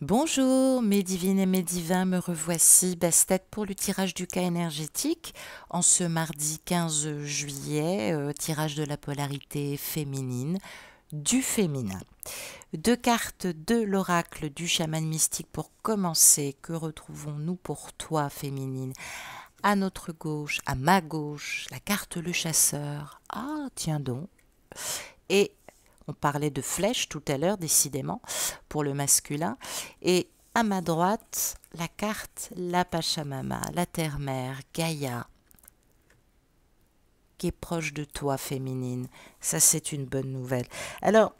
Bonjour mes divines et mes divins, me revoici, Bastet pour le tirage du cas énergétique en ce mardi 15 juillet, tirage de la polarité féminine, du féminin. Deux cartes de l'oracle du chaman mystique pour commencer. Que retrouvons-nous pour toi féminine? À notre gauche, à ma gauche, la carte le chasseur. Ah, tiens donc. Et on parlait de flèche tout à l'heure, décidément, pour le masculin. Et à ma droite, la carte la Pachamama, la terre-mère, Gaïa, qui est proche de toi, féminine. Ça, c'est une bonne nouvelle. Alors,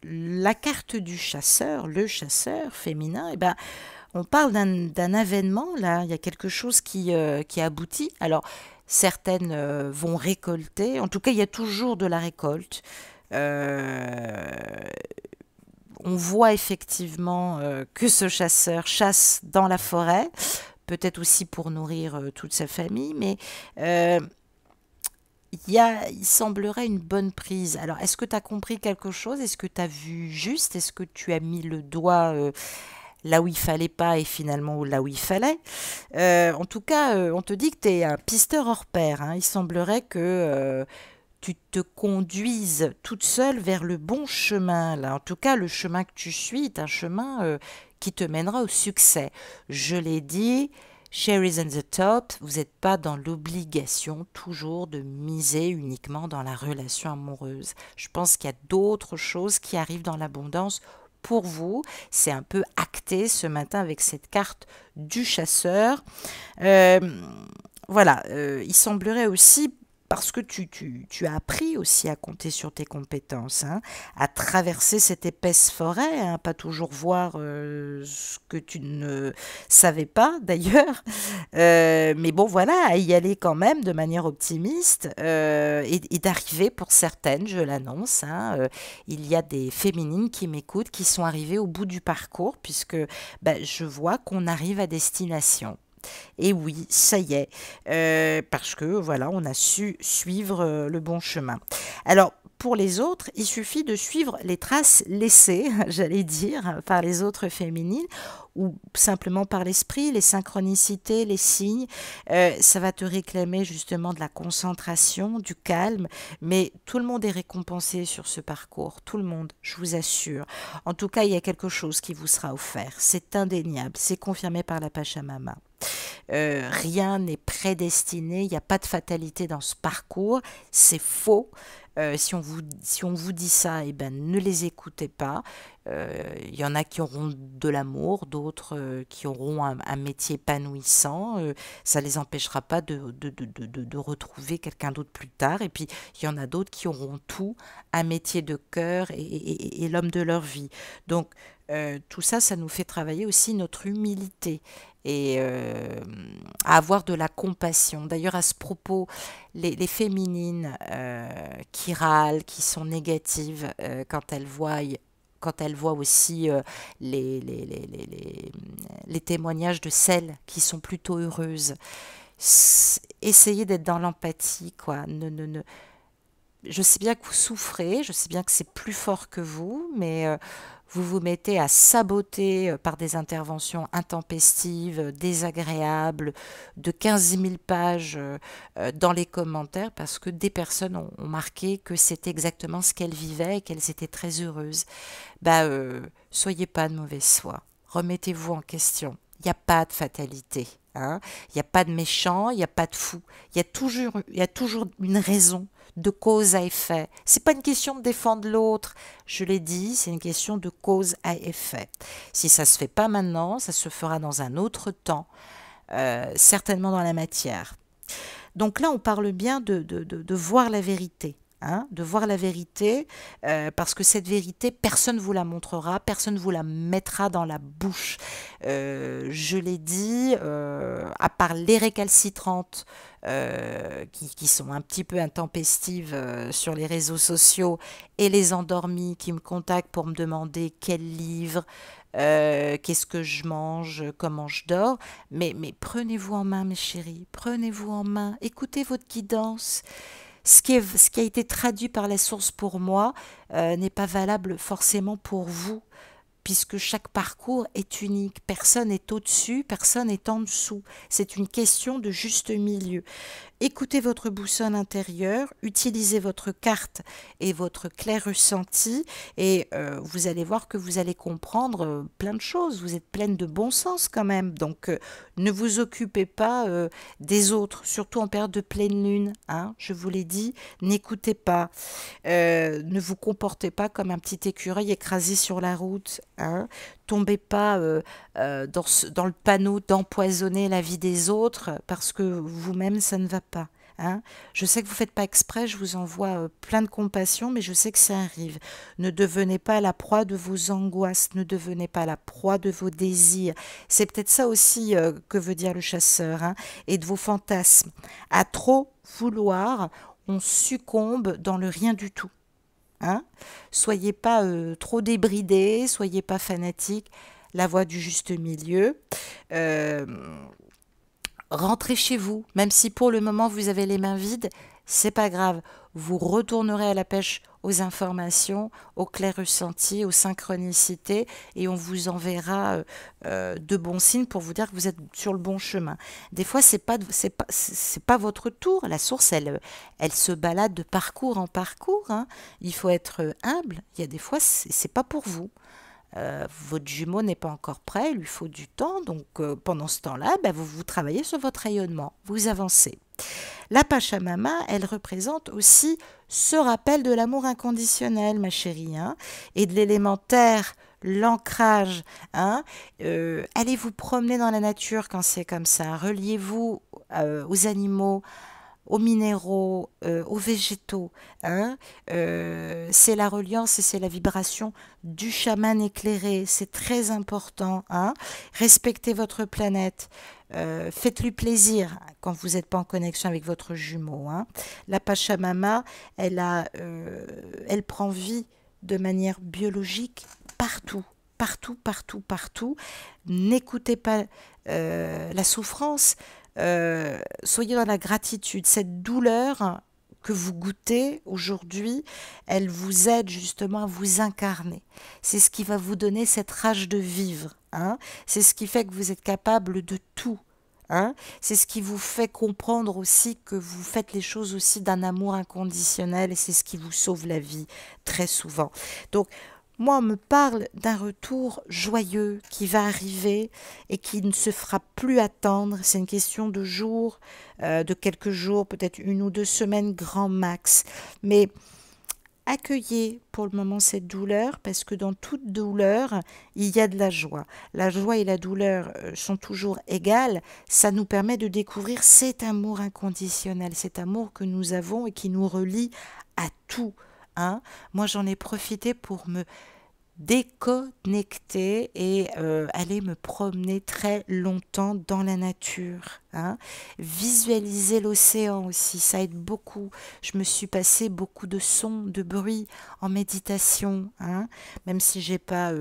la carte du chasseur, le chasseur féminin, eh ben, on parle d'un avènement, là. Il y a quelque chose qui aboutit. Alors, certaines vont récolter. En tout cas, il y a toujours de la récolte. Euh, on voit effectivement que ce chasseur chasse dans la forêt, peut-être aussi pour nourrir toute sa famille, mais euh, il semblerait une bonne prise. Alors, est-ce que tu as compris quelque chose? Est-ce que tu as vu juste? Est-ce que tu as mis le doigt là où il fallait pas et finalement là où il fallait? En tout cas, on te dit que tu es un pisteur hors pair, hein. Il semblerait que tu te conduises toute seule vers le bon chemin, là. En tout cas, le chemin que tu suis est un chemin qui te mènera au succès. Je l'ai dit, Cherries on the top, vous n'êtes pas dans l'obligation toujours de miser uniquement dans la relation amoureuse. Je pense qu'il y a d'autres choses qui arrivent dans l'abondance pour vous. C'est un peu acté ce matin avec cette carte du chasseur. Euh, voilà, il semblerait aussi, parce que tu as appris aussi à compter sur tes compétences, hein, à traverser cette épaisse forêt, hein, pas toujours voir ce que tu ne savais pas d'ailleurs, mais bon voilà, à y aller quand même de manière optimiste et d'arriver pour certaines, je l'annonce, hein, il y a des féminines qui m'écoutent, qui sont arrivées au bout du parcours, puisque ben, je vois qu'on arrive à destination. Et oui, ça y est, parce que voilà, on a su suivre le bon chemin. Alors, pour les autres, il suffit de suivre les traces laissées, j'allais dire, par les autres féminines, ou simplement par l'esprit, les synchronicités, les signes. Ça va te réclamer justement de la concentration, du calme, mais tout le monde est récompensé sur ce parcours, tout le monde, je vous assure. En tout cas, il y a quelque chose qui vous sera offert, c'est indéniable, c'est confirmé par la Pachamama. Rien n'est prédestiné, il n'y a pas de fatalité dans ce parcours, c'est faux. Si on vous dit ça, eh ben, ne les écoutez pas. Il y en a qui auront de l'amour, d'autres qui auront un métier épanouissant. Ça ne les empêchera pas de retrouver quelqu'un d'autre plus tard. Et puis, il y en a d'autres qui auront tout, un métier de cœur et l'homme de leur vie. Donc, tout ça, ça nous fait travailler aussi notre humilité et à avoir de la compassion. D'ailleurs, à ce propos, les féminines qui râlent, qui sont négatives quand elles voient aussi les témoignages de celles qui sont plutôt heureuses, essayez d'être dans l'empathie, quoi. Je sais bien que vous souffrez, je sais bien que c'est plus fort que vous, mais vous vous mettez à saboter par des interventions intempestives, désagréables, de 15 000 pages dans les commentaires, parce que des personnes ont marqué que c'était exactement ce qu'elles vivaient et qu'elles étaient très heureuses. Bah, soyez pas de mauvaise foi, remettez-vous en question. Il n'y a pas de fatalité, hein. Il n'y a pas de méchant, il n'y a pas de fou. Il y a toujours une raison, de cause à effet. C'est pas une question de défendre l'autre, je l'ai dit, c'est une question de cause à effet. Si ça se fait pas maintenant, ça se fera dans un autre temps, certainement dans la matière. Donc là, on parle bien de voir la vérité. Hein, de voir la vérité, parce que cette vérité, personne ne vous la montrera, personne ne vous la mettra dans la bouche. Je l'ai dit, à part les récalcitrantes qui sont un petit peu intempestives sur les réseaux sociaux et les endormis qui me contactent pour me demander quel livre, qu'est-ce que je mange, comment je dors. Mais prenez-vous en main, mes chéris, prenez-vous en main, écoutez votre guidance. Ce qui a été traduit par la source pour moi n'est pas valable forcément pour vous. puisque chaque parcours est unique. Personne n'est au-dessus, personne n'est en dessous. C'est une question de juste milieu. Écoutez votre boussole intérieure, utilisez votre carte et votre clair ressenti et vous allez voir que vous allez comprendre plein de choses. Vous êtes pleine de bon sens quand même. Donc ne vous occupez pas des autres, surtout en période de pleine lune. Hein, je vous l'ai dit, n'écoutez pas. Ne vous comportez pas comme un petit écureuil écrasé sur la route. Hein. Tombez pas dans le panneau d'empoisonner la vie des autres parce que vous-même ça ne va pas. Hein. Je sais que vous ne faites pas exprès, je vous envoie plein de compassion, mais je sais que ça arrive. Ne devenez pas la proie de vos angoisses, ne devenez pas la proie de vos désirs. C'est peut-être ça aussi que veut dire le chasseur, hein, et de vos fantasmes. À trop vouloir, on succombe dans le rien du tout. Hein. Soyez pas trop débridés, soyez pas fanatiques. La voie du juste milieu. Rentrez chez vous, même si pour le moment vous avez les mains vides, c'est pas grave. Vous retournerez à la pêche aux informations, aux clairs ressentis, aux synchronicités, et on vous enverra de bons signes pour vous dire que vous êtes sur le bon chemin. Des fois, c'est pas votre tour. La source, elle se balade de parcours en parcours. Hein. Il faut être humble. Il y a des fois, c'est pas pour vous. Votre jumeau n'est pas encore prêt, il lui faut du temps, donc pendant ce temps-là, vous travaillez sur votre rayonnement, vous avancez. La Pachamama, elle représente aussi ce rappel de l'amour inconditionnel, ma chérie, hein, et de l'élémentaire, l'ancrage. Hein, allez vous promener dans la nature quand c'est comme ça, reliez-vous aux animaux, aux minéraux, aux végétaux. Hein. C'est la reliance et c'est la vibration du chaman éclairé. C'est très important. Hein. Respectez votre planète. Faites-lui plaisir quand vous n'êtes pas en connexion avec votre jumeau. Hein. La Pachamama, elle prend vie de manière biologique partout. Partout, partout, partout. N'écoutez pas la souffrance. Soyez dans la gratitude. Cette douleur que vous goûtez aujourd'hui, elle vous aide justement à vous incarner. C'est ce qui va vous donner cette rage de vivre. Hein. C'est ce qui fait que vous êtes capable de tout. Hein. C'est ce qui vous fait comprendre aussi que vous faites les choses aussi d'un amour inconditionnel et c'est ce qui vous sauve la vie très souvent. Donc, moi, on me parle d'un retour joyeux qui va arriver et qui ne se fera plus attendre. C'est une question de jours, de quelques jours, peut-être 1 ou 2 semaines grand max. Mais accueillez pour le moment cette douleur parce que dans toute douleur, il y a de la joie. La joie et la douleur sont toujours égales. Ça nous permet de découvrir cet amour inconditionnel, cet amour que nous avons et qui nous relie à tout. Hein. Moi, j'en ai profité pour me déconnecter et aller me promener très longtemps dans la nature. Hein. Visualiser l'océan aussi, ça aide beaucoup. Je me suis passé beaucoup de sons, de bruits en méditation. Hein. Même si j'ai pas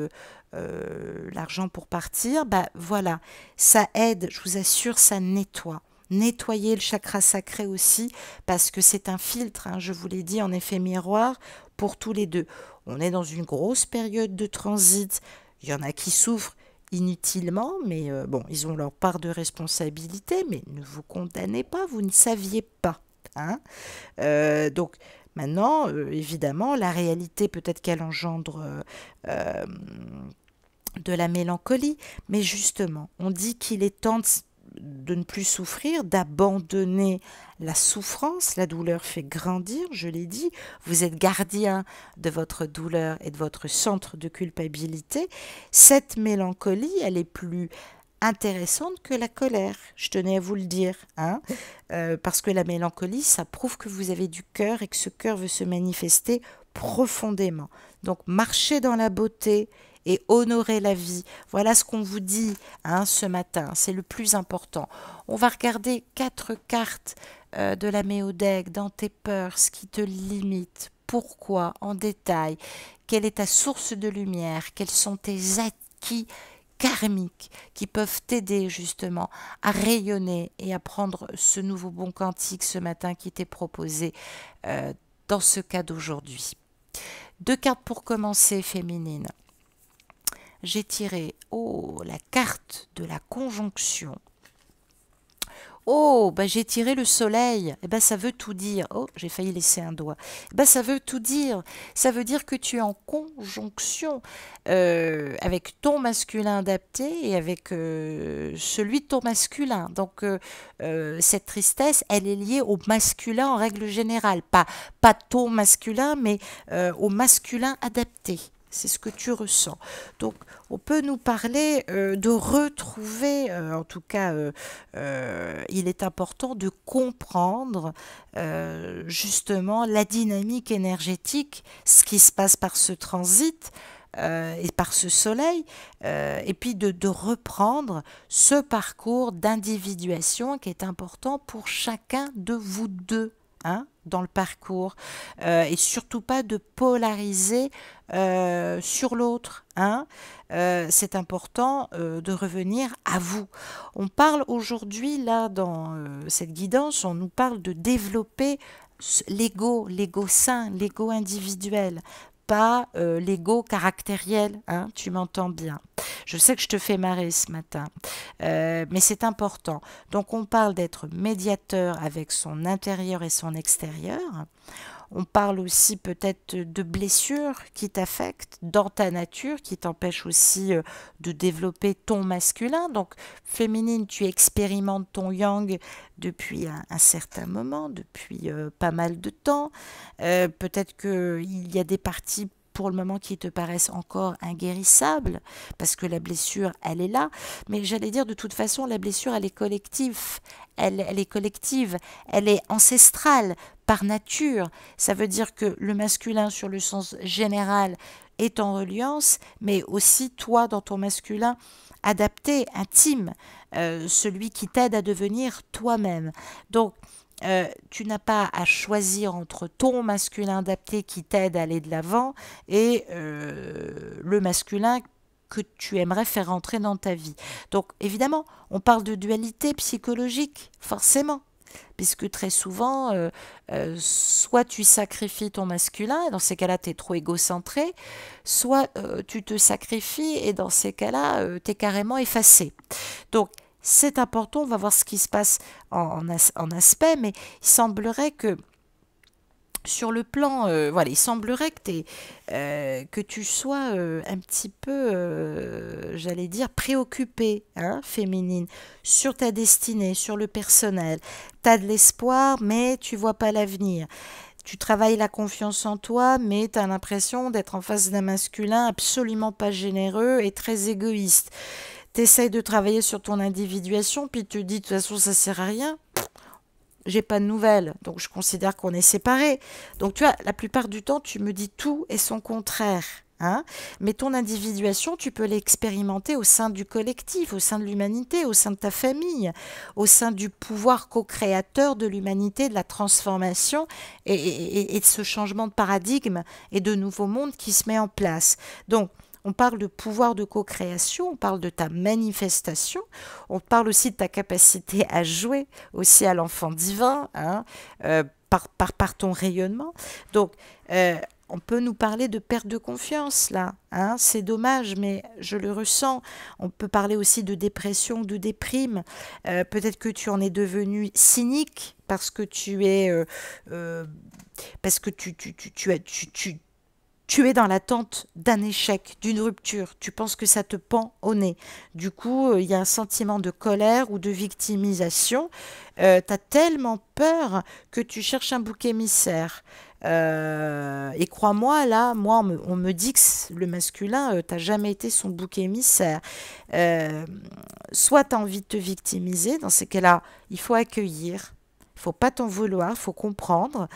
l'argent pour partir, voilà, ça aide, je vous assure, ça nettoie. Nettoyer le chakra sacré aussi, parce que c'est un filtre, hein, je vous l'ai dit, en effet miroir, pour tous les deux. On est dans une grosse période de transit. Il y en a qui souffrent inutilement, mais bon, ils ont leur part de responsabilité, mais ne vous condamnez pas, vous ne saviez pas. Hein. Donc, maintenant, évidemment, la réalité, peut-être qu'elle engendre de la mélancolie, mais justement, on dit qu'il est temps de ne plus souffrir, d'abandonner la souffrance. La douleur fait grandir, je l'ai dit. Vous êtes gardien de votre douleur et de votre centre de culpabilité. Cette mélancolie, elle est plus intéressante que la colère, je tenais à vous le dire. Hein. Parce que la mélancolie, ça prouve que vous avez du cœur et que ce cœur veut se manifester profondément. Donc, marchez dans la beauté et honorer la vie. Voilà ce qu'on vous dit ce matin, c'est le plus important. On va regarder 4 cartes de la Méodec dans tes peurs, ce qui te limite, pourquoi, en détail, quelle est ta source de lumière, quels sont tes acquis karmiques qui peuvent t'aider justement à rayonner et à prendre ce nouveau bon quantique ce matin qui t'est proposé dans ce cas d'aujourd'hui. 2 cartes pour commencer, féminine. j'ai tiré, oh, la carte de la conjonction. Oh, bah j'ai tiré le soleil. Eh ben, ça veut tout dire. Oh, j'ai failli laisser un doigt. Eh ben, ça veut tout dire. Ça veut dire que tu es en conjonction avec ton masculin adapté et avec celui de ton masculin. Donc, cette tristesse, elle est liée au masculin en règle générale. Pas ton masculin, mais au masculin adapté. C'est ce que tu ressens. Donc, on peut nous parler de retrouver, en tout cas, il est important de comprendre justement la dynamique énergétique, ce qui se passe par ce transit et par ce soleil, et puis de reprendre ce parcours d'individuation qui est important pour chacun de vous deux. Hein, dans le parcours, et surtout pas de polariser sur l'autre. Hein. C'est important de revenir à vous. On parle aujourd'hui, là, dans cette guidance, on nous parle de développer l'ego sain, l'ego individuel, pas l'ego caractériel, hein, tu m'entends bien. Je sais que je te fais marrer ce matin, mais c'est important. Donc on parle d'être médiateur avec son intérieur et son extérieur. On parle aussi peut-être de blessures qui t'affectent dans ta nature, qui t'empêchent aussi de développer ton masculin. Donc féminine, tu expérimentes ton yang depuis un certain moment, depuis pas mal de temps. Peut-être qu'il y a des parties pour le moment qui te paraissent encore inguérissables, parce que la blessure, elle est là. Mais j'allais dire, de toute façon, la blessure, elle est collective. Elle est collective, elle est ancestrale par nature. Ça veut dire que le masculin, sur le sens général, est en reliance, mais aussi toi, dans ton masculin, adapté, intime, celui qui t'aide à devenir toi-même. Donc, tu n'as pas à choisir entre ton masculin adapté qui t'aide à aller de l'avant et le masculin que tu aimerais faire rentrer dans ta vie. Donc évidemment, on parle de dualité psychologique, forcément, puisque très souvent, soit tu sacrifies ton masculin, et dans ces cas-là, tu es trop égocentré, soit tu te sacrifies, et dans ces cas-là, tu es carrément effacé. Donc, c'est important, on va voir ce qui se passe en aspect, mais il semblerait que sur le plan, voilà, il semblerait que tu sois un petit peu, j'allais dire, préoccupée, hein, féminine, sur ta destinée, sur le personnel. Tu as de l'espoir, mais tu vois pas l'avenir. Tu travailles la confiance en toi, mais tu as l'impression d'être en face d'un masculin absolument pas généreux et très égoïste. Tu essayes de travailler sur ton individuation, puis tu te dis, de toute façon, ça sert à rien. J'ai pas de nouvelles, donc je considère qu'on est séparés. Donc tu vois, la plupart du temps, tu me dis tout et son contraire. Hein. Mais ton individuation, tu peux l'expérimenter au sein du collectif, au sein de l'humanité, au sein de ta famille, au sein du pouvoir co-créateur de l'humanité, de la transformation et de ce changement de paradigme et de nouveau monde qui se met en place. Donc, on parle de pouvoir de co-création, on parle de ta manifestation, on parle aussi de ta capacité à jouer aussi à l'enfant divin, hein, par ton rayonnement. Donc, on peut nous parler de perte de confiance, là. Hein, c'est dommage, mais je le ressens. On peut parler aussi de dépression, de déprime. Peut-être que tu en es devenu cynique parce que tu es... parce que tu es dans l'attente d'un échec, d'une rupture. Tu penses que ça te pend au nez. Du coup, il y a un sentiment de colère ou de victimisation. Tu as tellement peur que tu cherches un bouc émissaire. Et crois-moi, là, moi, on me dit que le masculin, t'as jamais été son bouc émissaire. Soit tu as envie de te victimiser, dans ces cas-là, il faut accueillir. Il ne faut pas t'en vouloir, il faut comprendre.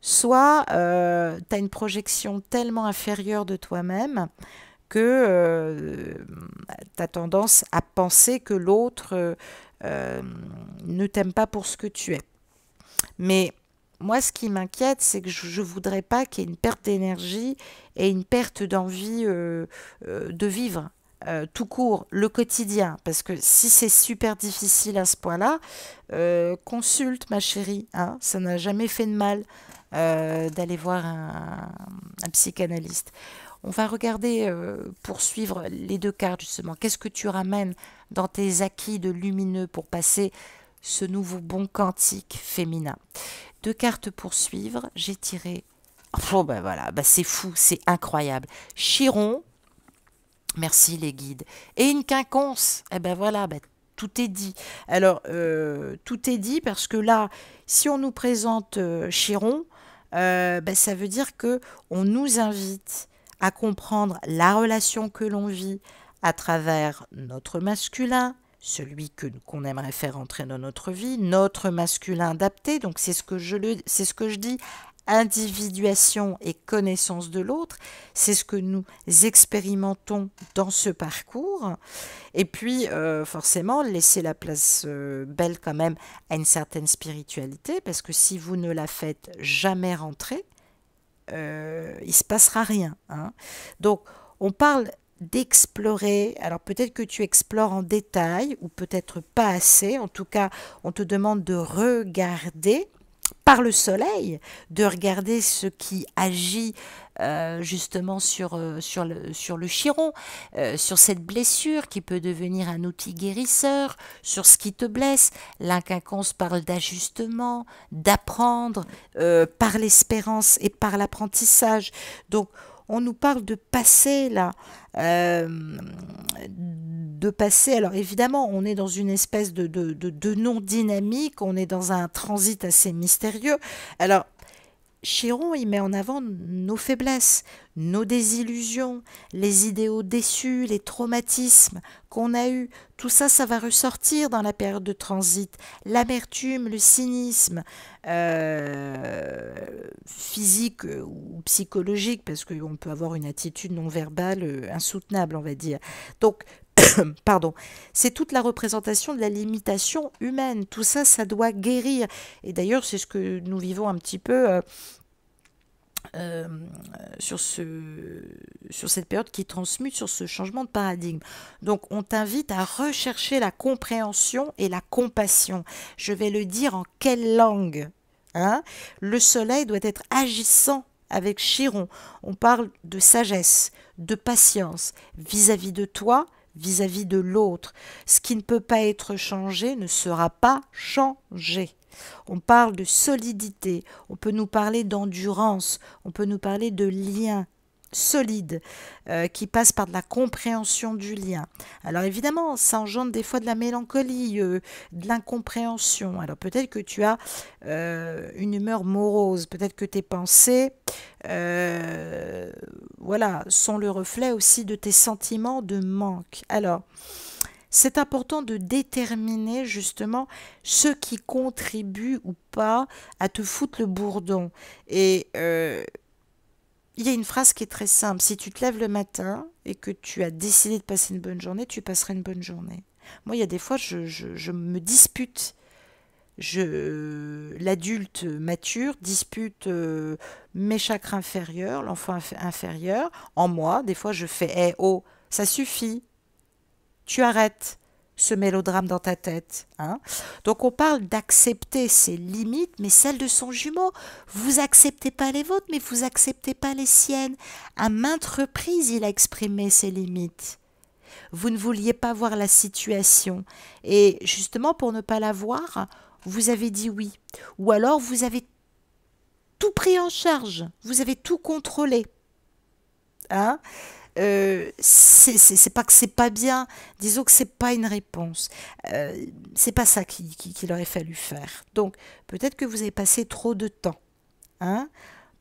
Soit tu as une projection tellement inférieure de toi-même que tu as tendance à penser que l'autre ne t'aime pas pour ce que tu es. Mais moi, ce qui m'inquiète, c'est que je ne voudrais pas qu'il y ait une perte d'énergie et une perte d'envie de vivre. Tout court, le quotidien, parce que si c'est super difficile à ce point-là, consulte ma chérie, hein, ça n'a jamais fait de mal. d'aller voir un psychanalyste. On va regarder, poursuivre les deux cartes justement. Qu'est-ce que tu ramènes dans tes acquis de lumineux pour passer ce nouveau bon quantique féminin? Deux cartes pour suivre, j'ai tiré. Oh ben voilà, ben c'est fou, c'est incroyable. Chiron, merci les guides. Et une quinconce, eh ben voilà, ben tout est dit. Alors, tout est dit parce que là, si on nous présente Chiron, ben, ça veut dire que on nous invite à comprendre la relation que l'on vit à travers notre masculin, celui qu'on aimerait faire entrer dans notre vie, notre masculin adapté, donc c'est ce que je dis, individuation et connaissance de l'autre, c'est ce que nous expérimentons dans ce parcours. Et puis, forcément, laisser la place belle quand même à une certaine spiritualité, parce que si vous ne la faites jamais rentrer, il ne se passera rien. Hein. Donc, on parle d'explorer. Alors, peut-être que tu explores en détail, ou peut-être pas assez. En tout cas, on te demande de regarder par le soleil, de regarder ce qui agit justement sur le chiron, sur cette blessure qui peut devenir un outil guérisseur, sur ce qui te blesse. L'inquinconce parle d'ajustement, d'apprendre par l'espérance et par l'apprentissage. Donc, on nous parle de passer là, de passer. Alors évidemment, on est dans une espèce de non-dynamique, on est dans un transit assez mystérieux. Alors, Chiron, il met en avant nos faiblesses, nos désillusions, les idéaux déçus, les traumatismes qu'on a eus. Tout ça, ça va ressortir dans la période de transit. L'amertume, le cynisme, physique ou psychologique, parce qu'on peut avoir une attitude non verbale insoutenable, on va dire. Donc, pardon, c'est toute la représentation de la limitation humaine. Tout ça, ça doit guérir. Et d'ailleurs, c'est ce que nous vivons un petit peu sur cette période qui transmute, sur ce changement de paradigme. Donc, on t'invite à rechercher la compréhension et la compassion. Je vais le dire en quelle langue, hein? Le soleil doit être agissant avec Chiron. On parle de sagesse, de patience vis-à-vis de toi, vis-à-vis de l'autre. Ce qui ne peut pas être changé ne sera pas changé. On parle de solidité, on peut nous parler d'endurance, on peut nous parler de liens solides qui passent par de la compréhension du lien. Alors évidemment, ça engendre des fois de la mélancolie, de l'incompréhension. Alors peut-être que tu as une humeur morose, peut-être que tes pensées voilà, sont le reflet aussi de tes sentiments de manque. Alors, c'est important de déterminer justement ce qui contribue ou pas à te foutre le bourdon. Et il y a une phrase qui est très simple. Si tu te lèves le matin et que tu as décidé de passer une bonne journée, tu passeras une bonne journée. Moi, il y a des fois, je me dispute. L'adulte mature dispute mes chakras inférieurs, l'enfant inférieur. En moi, des fois, je fais hey, « oh, ça suffit ». Tu arrêtes ce mélodrame dans ta tête. Hein. Donc on parle d'accepter ses limites, mais celles de son jumeau. Vous acceptez pas les vôtres, mais vous acceptez pas les siennes. À maintes reprises, il a exprimé ses limites. Vous ne vouliez pas voir la situation. Et justement, pour ne pas la voir, vous avez dit oui. Ou alors, vous avez tout pris en charge. Vous avez tout contrôlé. Hein. C'est pas que c'est pas bien, disons que c'est pas une réponse. C'est pas ça qu'il aurait fallu faire. Donc, peut-être que vous avez passé trop de temps. Hein,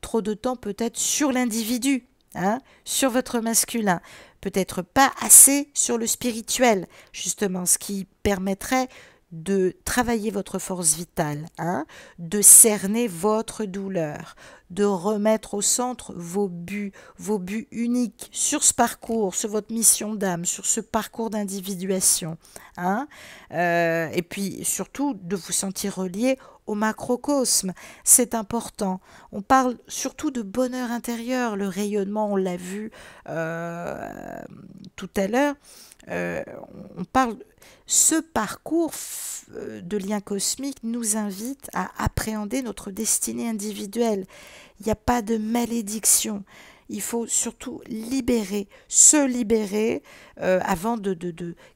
trop de temps peut-être sur l'individu, hein, sur votre masculin. Peut-être pas assez sur le spirituel, justement, ce qui permettrait de travailler votre force vitale, hein, de cerner votre douleur, de remettre au centre vos buts uniques sur ce parcours, sur votre mission d'âme, sur ce parcours d'individuation. Hein, et puis surtout de vous sentir relié au macrocosme. C'est important. On parle surtout de bonheur intérieur, le rayonnement, on l'a vu tout à l'heure. Euh, on parle. Ce parcours de lien cosmique nous invite à appréhender notre destinée individuelle. Il n'y a pas de malédiction. Il faut surtout se libérer avant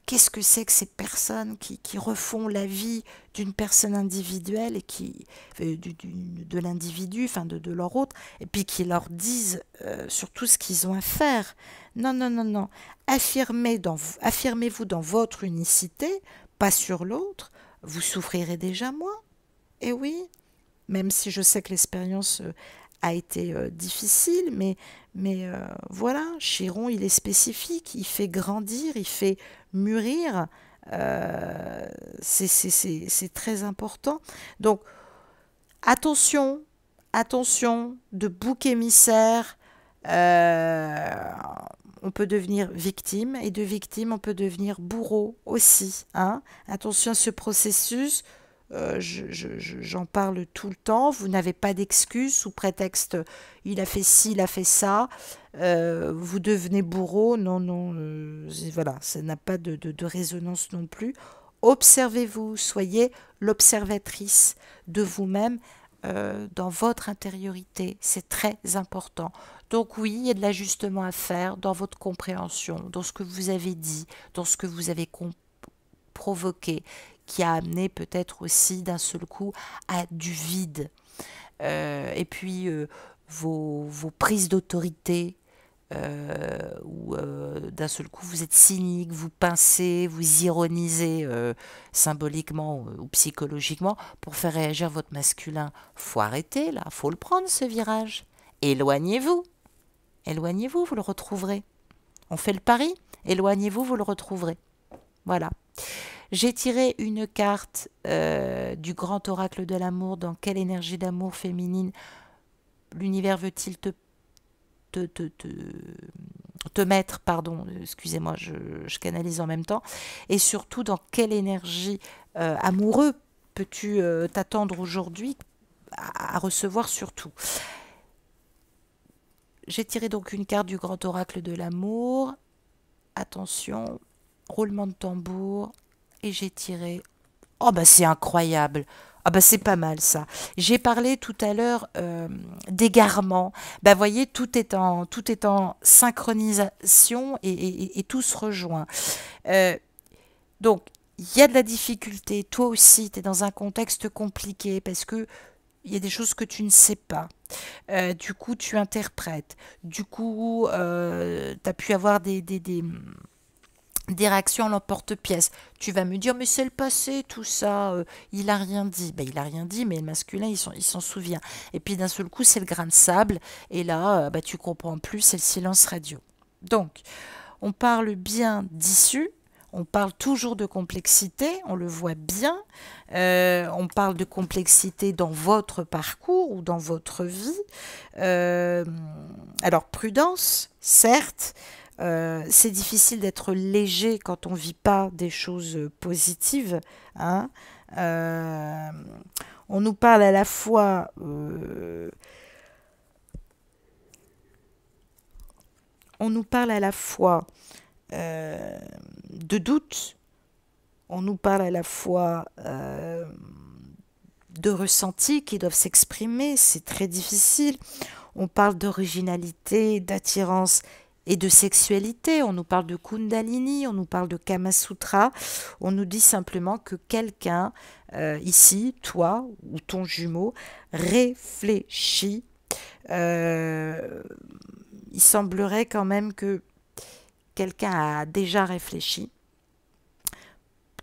qu'est-ce que c'est que ces personnes qui refont la vie d'une personne individuelle et de l'individu, enfin de leur autre, et puis qui leur disent surtout ce qu'ils ont à faire. Non, non, non, non. Affirmez-vous dans votre unicité, pas sur l'autre. Vous souffrirez déjà moins. Et oui, même si je sais que l'expérience a été difficile, mais voilà, Chiron, il est spécifique, il fait grandir, il fait mûrir, c'est très important. Donc, attention, attention, de bouc émissaire, on peut devenir victime, et de victime, on peut devenir bourreau aussi. Hein. Attention à ce processus. J'en parle tout le temps. Vous n'avez pas d'excuse sous prétexte il a fait ci, il a fait ça. Vous devenez bourreau. Non, non. Voilà, ça n'a pas de résonance non plus. Observez-vous, soyez l'observatrice de vous-même dans votre intériorité. C'est très important. Donc oui, il y a de l'ajustement à faire dans votre compréhension, dans ce que vous avez dit, dans ce que vous avez provoqué, qui a amené peut-être aussi d'un seul coup à du vide. Et puis vos prises d'autorité, où d'un seul coup vous êtes cynique, vous pincez, vous ironisez symboliquement ou psychologiquement pour faire réagir votre masculin. Faut arrêter là, faut le prendre ce virage. Éloignez-vous, éloignez-vous, vous le retrouverez. On fait le pari, éloignez-vous, vous le retrouverez. Voilà. J'ai tiré une carte du grand oracle de l'amour. Dans quelle énergie d'amour féminine l'univers veut-il te mettre, pardon, excusez-moi, je canalise en même temps, et surtout dans quelle énergie amoureux peux-tu t'attendre aujourd'hui à recevoir surtout. J'ai tiré donc une carte du grand oracle de l'amour. Attention, roulement de tambour. Et j'ai tiré... Oh bah c'est incroyable. Ah bah c'est pas mal ça. J'ai parlé tout à l'heure d'égarement. Bah voyez, tout est en synchronisation et tout se rejoint. Donc, il y a de la difficulté. Toi aussi, tu es dans un contexte compliqué parce que il y a des choses que tu ne sais pas. Du coup, tu interprètes. Du coup, tu as pu avoir des réactions à l'emporte-pièce. Tu vas me dire, mais c'est le passé, tout ça, il a rien dit. Ben, il a rien dit, mais le masculin, il s'en souvient. Et puis d'un seul coup, c'est le grain de sable, et là, tu comprends plus, c'est le silence radio. Donc, on parle bien d'issue, on parle toujours de complexité, on le voit bien, on parle de complexité dans votre parcours ou dans votre vie. Alors, prudence, certes, c'est difficile d'être léger quand on ne vit pas des choses positives. Hein. On nous parle à la fois de doute, on nous parle à la fois de ressentis qui doivent s'exprimer, c'est très difficile. On parle d'originalité, d'attirance et de sexualité, on nous parle de Kundalini, on nous parle de Kama Sutra, on nous dit simplement que quelqu'un, ici, toi ou ton jumeau, réfléchit. Il semblerait quand même que quelqu'un a déjà réfléchi,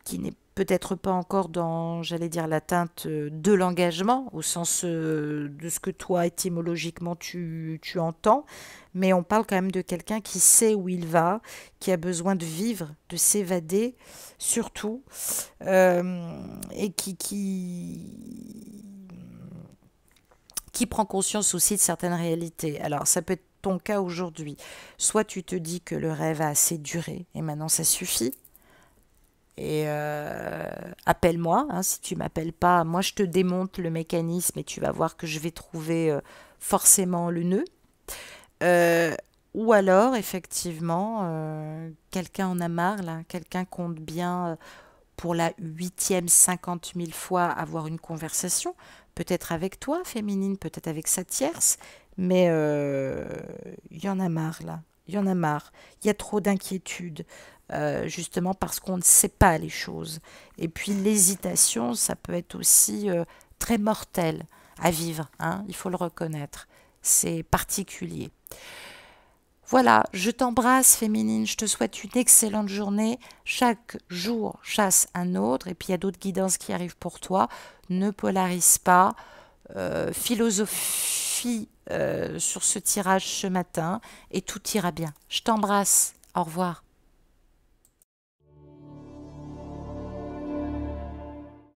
qui n'est peut-être pas encore dans, j'allais dire, l'atteinte de l'engagement, au sens de ce que toi, étymologiquement, tu entends, mais on parle quand même de quelqu'un qui sait où il va, qui a besoin de vivre, de s'évader, surtout, et qui prend conscience aussi de certaines réalités. Alors, ça peut être ton cas aujourd'hui. Soit tu te dis que le rêve a assez duré et maintenant ça suffit, Et appelle-moi, hein, si tu m'appelles pas, moi je te démonte le mécanisme et tu vas voir que je vais trouver forcément le nœud. Euh, ou alors, effectivement, quelqu'un en a marre, là, quelqu'un compte bien pour la huitième, 50 000 fois avoir une conversation, peut-être avec toi, féminine, peut-être avec sa tierce, mais il y en a marre, là. Il y en a marre. Il y a trop d'inquiétude, justement parce qu'on ne sait pas les choses. Et puis l'hésitation, ça peut être aussi très mortel à vivre, hein, il faut le reconnaître. C'est particulier. Voilà, je t'embrasse féminine, je te souhaite une excellente journée. Chaque jour chasse un autre et puis il y a d'autres guidances qui arrivent pour toi. Ne polarise pas. Philosophie sur ce tirage ce matin et tout ira bien. Je t'embrasse. Au revoir.